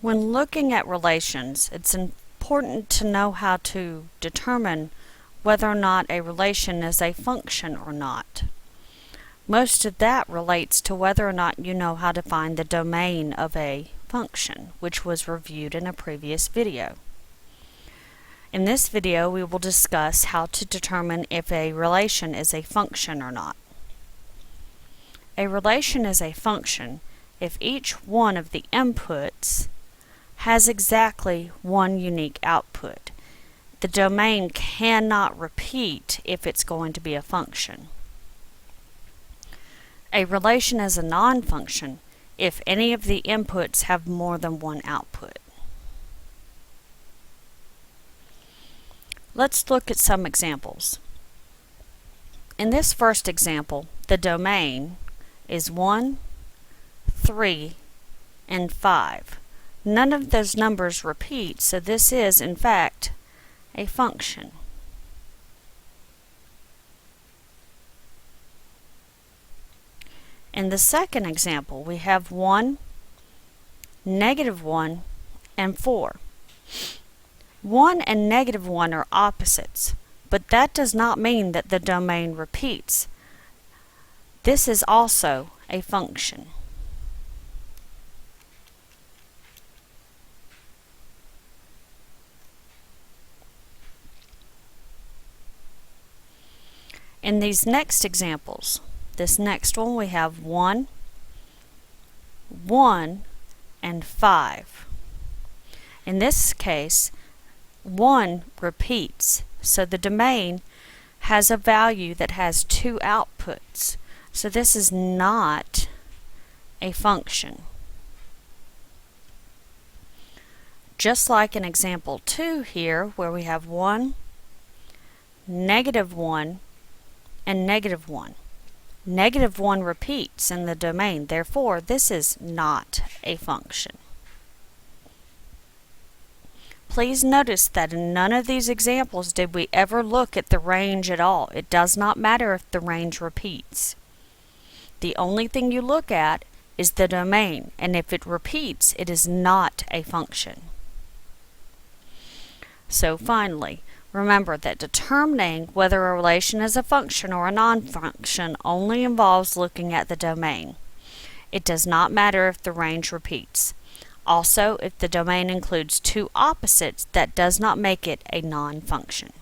When looking at relations, it's important to know how to determine whether or not a relation is a function or not. Most of that relates to whether or not you know how to find the domain of a function, which was reviewed in a previous video. In this video, we will discuss how to determine if a relation is a function or not. A relation is a function if each one of the inputs has exactly one unique output. The domain cannot repeat if it's going to be a function. A relation is a non-function if any of the inputs have more than one output. Let's look at some examples. In this first example, the domain is 1, 3, and 5. None of those numbers repeat, so this is, in fact, a function. In the second example, we have 1, -1, and 4. 1 and -1 are opposites, but that does not mean that the domain repeats. This is also a function. In these next examples, this next one we have 1, 1, and 5. In this case, 1 repeats, so the domain has a value that has two outputs. So this is not a function. Just like in example 2 here, where we have 1, -1, and -1. -1 repeats in the domain, therefore this is not a function. Please notice that in none of these examples did we ever look at the range at all. It does not matter if the range repeats. The only thing you look at is the domain, and if it repeats, it is not a function. So finally, remember that determining whether a relation is a function or a non-function only involves looking at the domain. It does not matter if the range repeats. Also, if the domain includes two opposites, that does not make it a non-function.